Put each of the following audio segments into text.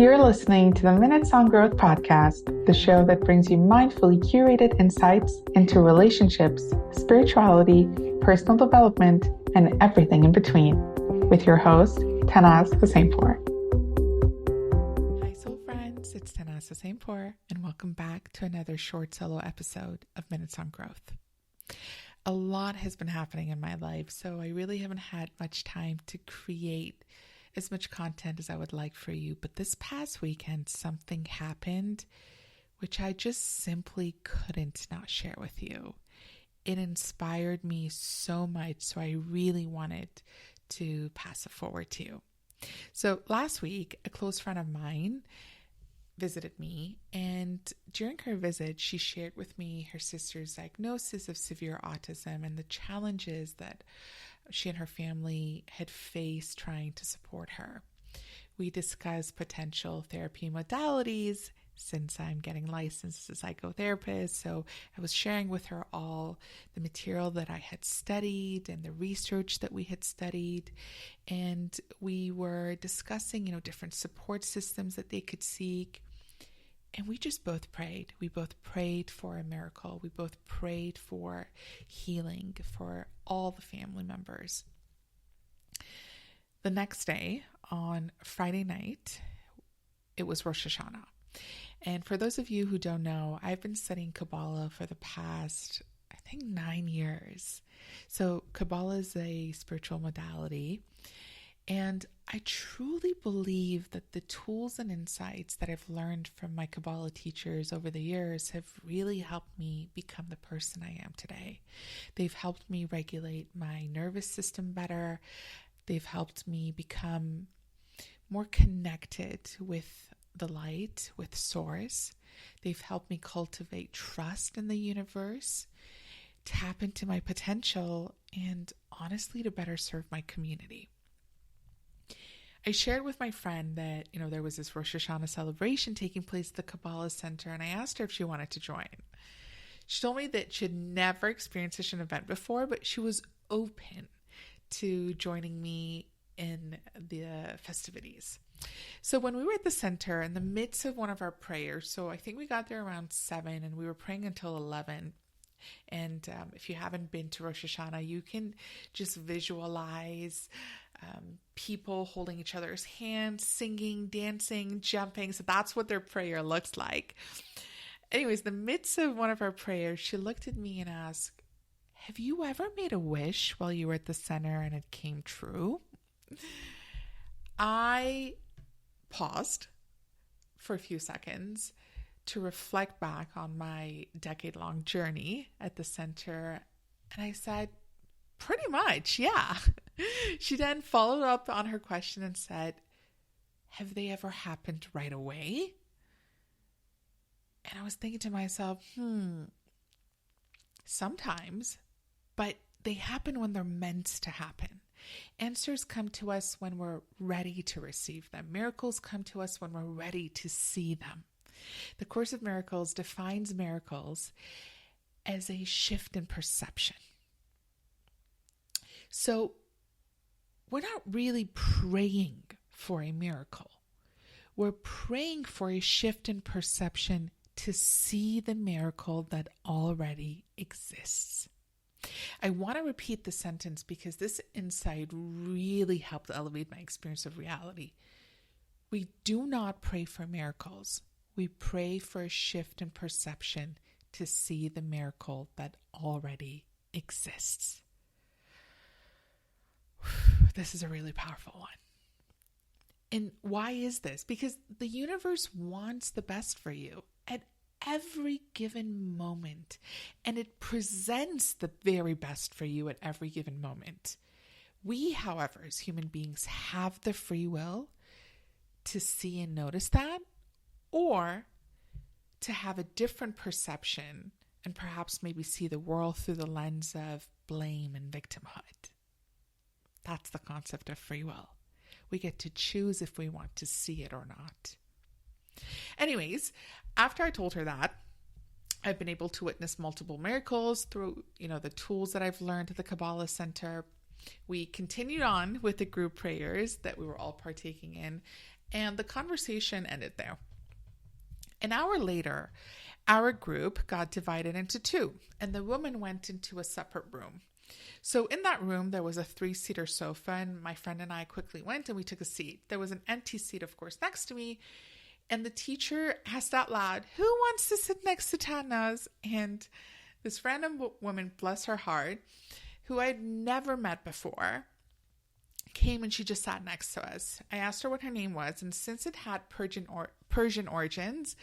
You're listening to the Minutes on Growth podcast, the show that brings you mindfully curated insights into relationships, spirituality, personal development, and everything in between, with your host, Tannaz Hosseinpour. Hi, soul friends. It's Tannaz Hosseinpour, and welcome back to another short solo episode of Minutes on Growth. A lot has been happening in my life, so I really haven't had much time to create as much content as I would like for you. But this past weekend, something happened which I just simply couldn't not share with you. It inspired me so much, so I really wanted to pass it forward to you. So last week, a close friend of mine visited me, and during her visit, she shared with me her sister's diagnosis of severe autism and the challenges that she and her family had faced trying to support her. We discussed potential therapy modalities since I'm getting licensed as a psychotherapist. So I was sharing with her all the material that I had studied and the research that we had studied. And we were discussing, different support systems that they could seek. And we just both prayed. We both prayed for a miracle. We both prayed for healing for all the family members. The next day, on Friday night, it was Rosh Hashanah. And for those of you who don't know, I've been studying Kabbalah for the past, 9 years. So Kabbalah is a spiritual modality. And I truly believe that the tools and insights that I've learned from my Kabbalah teachers over the years have really helped me become the person I am today. They've helped me regulate my nervous system better. They've helped me become more connected with the light, with Source. They've helped me cultivate trust in the universe, tap into my potential, and honestly, to better serve my community. I shared with my friend that, there was this Rosh Hashanah celebration taking place at the Kabbalah Center, and I asked her if she wanted to join. She told me that she had never experienced such an event before, but she was open to joining me in the festivities. So when we were at the center, in the midst of one of our prayers, so I think we got there around 7 and we were praying until 11. And if you haven't been to Rosh Hashanah, you can just visualize people holding each other's hands, singing, dancing, jumping. So that's what their prayer looks like. Anyways, in the midst of one of our prayers, she looked at me and asked, "Have you ever made a wish while you were at the center and it came true?" I paused for a few seconds to reflect back on my decade-long journey at the center. And I said, pretty much, yeah. She then followed up on her question and said, "Have they ever happened right away?" And I was thinking to myself, sometimes, but they happen when they're meant to happen. Answers come to us when we're ready to receive them. Miracles come to us when we're ready to see them. The Course of Miracles defines miracles as a shift in perception. So we're not really praying for a miracle. We're praying for a shift in perception to see the miracle that already exists. I want to repeat the sentence because this insight really helped elevate my experience of reality. We do not pray for miracles. We pray for a shift in perception to see the miracle that already exists. This is a really powerful one. And why is this? Because the universe wants the best for you at every given moment. And it presents the very best for you at every given moment. We, however, as human beings, have the free will to see and notice that, or to have a different perception and perhaps maybe see the world through the lens of blame and victimhood. That's the concept of free will. We get to choose if we want to see it or not. Anyways, after I told her that, I've been able to witness multiple miracles through, the tools that I've learned at the Kabbalah Center. We continued on with the group prayers that we were all partaking in. And the conversation ended there. An hour later, our group got divided into two, and the woman went into a separate room. So in that room, there was a 3-seater sofa, and my friend and I quickly went and we took a seat. There was an empty seat, of course, next to me, and the teacher asked out loud, "Who wants to sit next to Tannaz?" And this random woman, bless her heart, who I'd never met before, came and she just sat next to us. I asked her what her name was, and since it had Persian origins,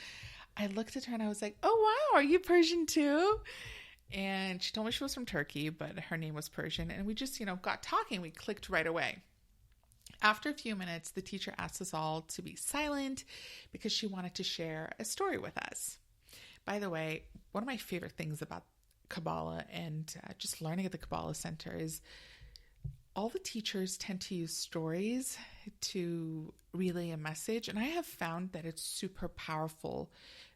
I looked at her and I was like, "Oh wow, are you Persian too?" And she told me she was from Turkey, but her name was Persian. And we just, got talking. We clicked right away. After a few minutes, the teacher asked us all to be silent because she wanted to share a story with us. By the way, one of my favorite things about Kabbalah and just learning at the Kabbalah Center is all the teachers tend to use stories to relay a message. And I have found that it's super powerful,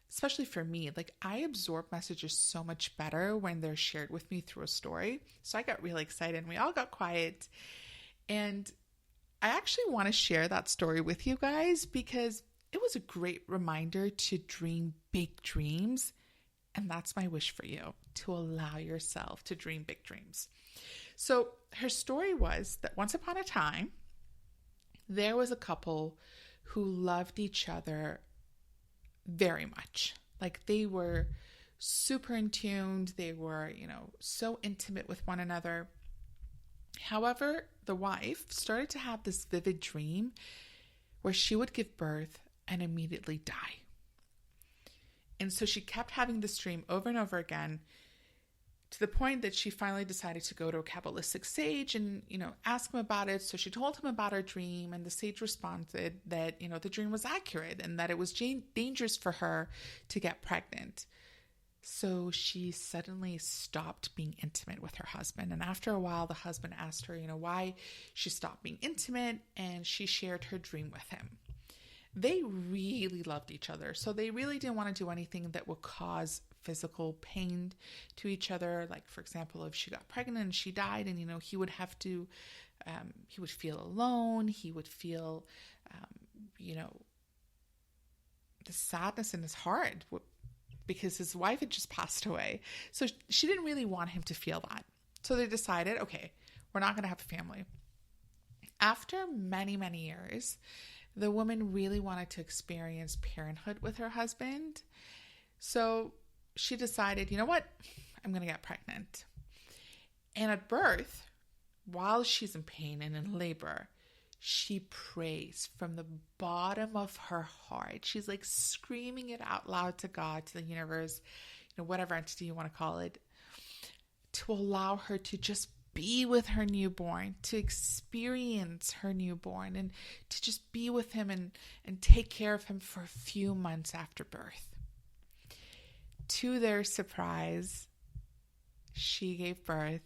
especially for me. Like, I absorb messages so much better when they're shared with me through a story. So I got really excited and we all got quiet. And I actually want to share that story with you guys because it was a great reminder to dream big dreams. And that's my wish for you, to allow yourself to dream big dreams. So her story was that once upon a time, there was a couple who loved each other very much. Like, they were super in tune. They were, so intimate with one another. However, the wife started to have this vivid dream where she would give birth and immediately die. And so she kept having this dream over and over again, to the point that she finally decided to go to a Kabbalistic sage and, ask him about it. So she told him about her dream, and the sage responded that, the dream was accurate and that it was dangerous for her to get pregnant. So she suddenly stopped being intimate with her husband. And after a while, the husband asked her, why she stopped being intimate, and she shared her dream with him. They really loved each other. So they really didn't want to do anything that would cause physical pain to each other. Like, for example, if she got pregnant and she died, and, he would have to, he would feel alone. He would feel, the sadness in his heart because his wife had just passed away. So she didn't really want him to feel that. So they decided, okay, we're not going to have a family. After many, many years, the woman really wanted to experience parenthood with her husband. So she decided, you know what? I'm going to get pregnant. And at birth, while she's in pain and in labor, she prays from the bottom of her heart. She's like screaming it out loud to God, to the universe, whatever entity you want to call it, to allow her to just be with her newborn, to experience her newborn, and to just be with him and take care of him for a few months after birth. To their surprise, she gave birth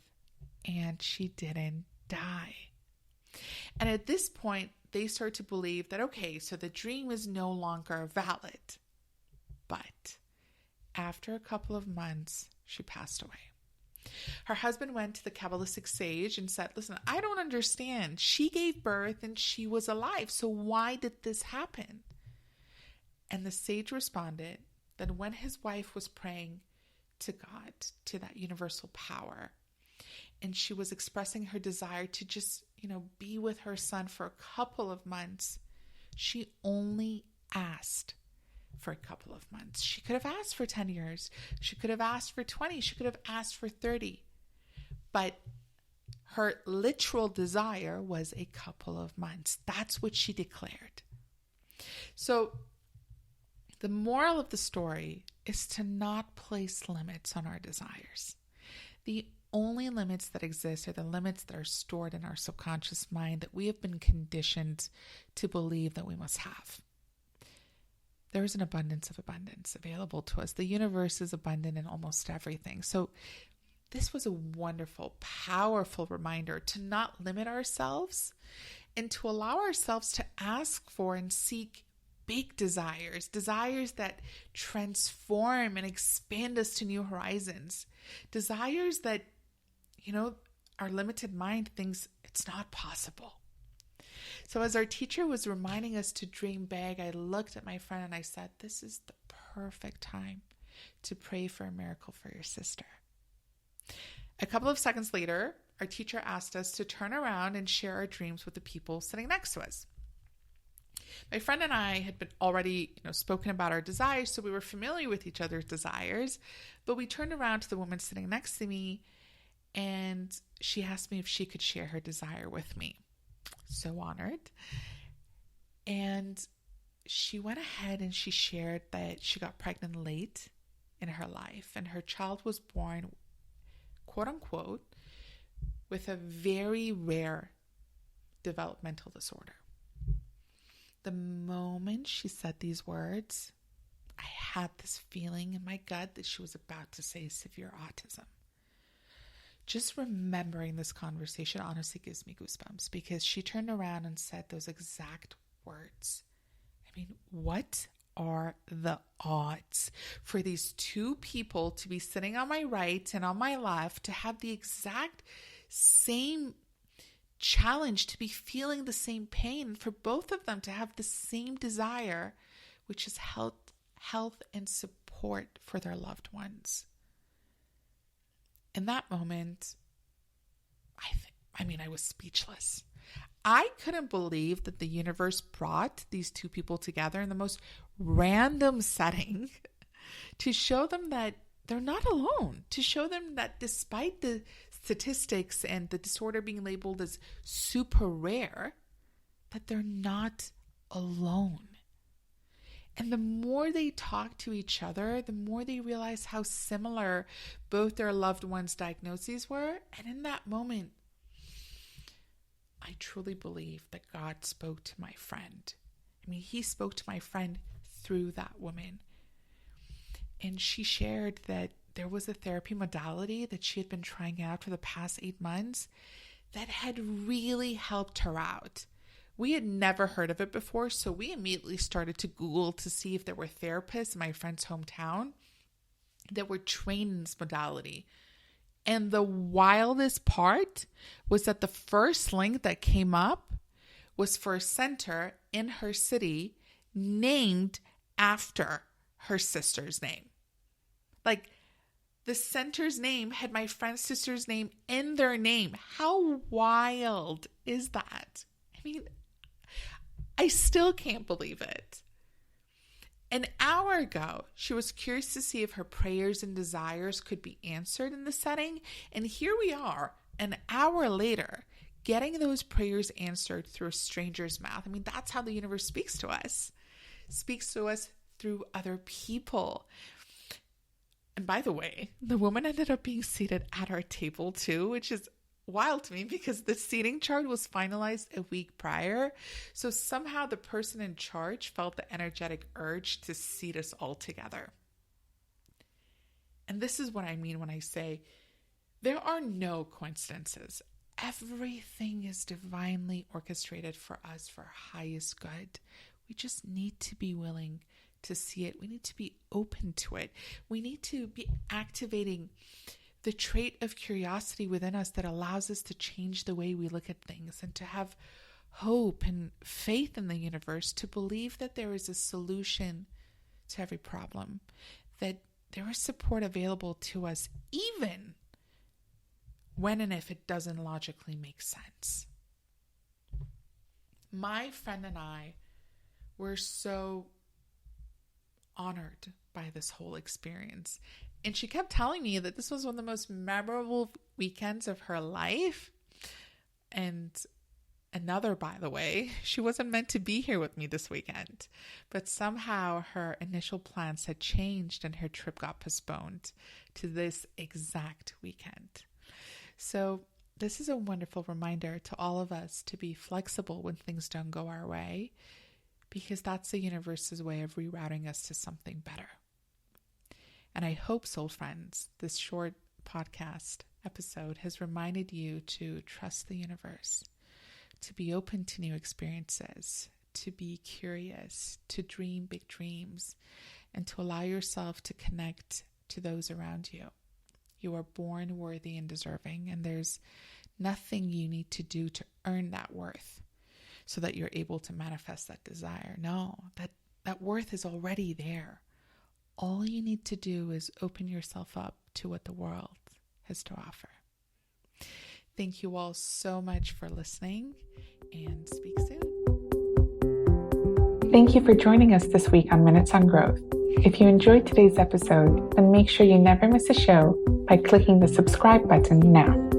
and she didn't die. And at this point, they start to believe that, okay, so the dream is no longer valid. But after a couple of months, she passed away. Her husband went to the Kabbalistic sage and said, listen, I don't understand. She gave birth and she was alive. So why did this happen? And the sage responded that when his wife was praying to God, to that universal power, and she was expressing her desire to just, be with her son for a couple of months, she only asked for a couple of months. She could have asked for 10 years. She could have asked for 20. She could have asked for 30. But her literal desire was a couple of months. That's what she declared. So the moral of the story is to not place limits on our desires. The only limits that exist are the limits that are stored in our subconscious mind that we have been conditioned to believe that we must have. There is an abundance available to us. The universe is abundant in almost everything. So this was a wonderful, powerful reminder to not limit ourselves and to allow ourselves to ask for and seek big desires that transform and expand us to new horizons, desires that, our limited mind thinks it's not possible. So as our teacher was reminding us to dream big, I looked at my friend and I said, this is the perfect time to pray for a miracle for your sister. A couple of seconds later, our teacher asked us to turn around and share our dreams with the people sitting next to us. My friend and I had been already, spoken about our desires, so we were familiar with each other's desires, but we turned around to the woman sitting next to me and she asked me if she could share her desire with me. So honored. And she went ahead and she shared that she got pregnant late in her life and her child was born, quote unquote, with a very rare developmental disorder. The moment she said these words, I had this feeling in my gut that she was about to say severe autism. Just remembering this conversation honestly gives me goosebumps because she turned around and said those exact words. I mean, what are the odds for these two people to be sitting on my right and on my left, to have the exact same challenge, to be feeling the same pain, for both of them to have the same desire, which is health and support for their loved ones? In that moment, I was speechless. I couldn't believe that the universe brought these two people together in the most random setting to show them that they're not alone, to show them that despite the statistics and the disorder being labeled as super rare, that they're not alone. And the more they talk to each other, the more they realize how similar both their loved ones' diagnoses were. And in that moment, I truly believe that God spoke to my friend. He spoke to my friend through that woman. And she shared that there was a therapy modality that she had been trying out for the past 8 months that had really helped her out. We had never heard of it before, so we immediately started to Google to see if there were therapists in my friend's hometown that were trained in this modality. And the wildest part was that the first link that came up was for a center in her city named after her sister's name. Like, the center's name had my friend's sister's name in their name. How wild is that? I still can't believe it. An hour ago, she was curious to see if her prayers and desires could be answered in the setting. And here we are, an hour later, getting those prayers answered through a stranger's mouth. That's how the universe speaks to us. It speaks to us through other people. And by the way, the woman ended up being seated at our table too, which is wild to me because the seating chart was finalized a week prior. So somehow the person in charge felt the energetic urge to seat us all together. And this is what I mean when I say there are no coincidences. Everything is divinely orchestrated for us for our highest good. We just need to be willing to see it. We need to be open to it. We need to be activating the trait of curiosity within us that allows us to change the way we look at things and to have hope and faith in the universe, to believe that there is a solution to every problem, that there is support available to us even when and if it doesn't logically make sense. My friend and I were so honored by this whole experience. And she kept telling me that this was one of the most memorable weekends of her life. And another, by the way, she wasn't meant to be here with me this weekend. But somehow her initial plans had changed and her trip got postponed to this exact weekend. So this is a wonderful reminder to all of us to be flexible when things don't go our way, because that's the universe's way of rerouting us to something better. And I hope, soul friends, this short podcast episode has reminded you to trust the universe, to be open to new experiences, to be curious, to dream big dreams, and to allow yourself to connect to those around you. You are born worthy and deserving, and there's nothing you need to do to earn that worth. so that you're able to manifest that desire. No, that worth is already there. All you need to do is open yourself up to what the world has to offer. Thank you all so much for listening, and speak soon. Thank you for joining us this week on Minutes on Growth. If you enjoyed today's episode, then make sure you never miss a show by clicking the subscribe button now.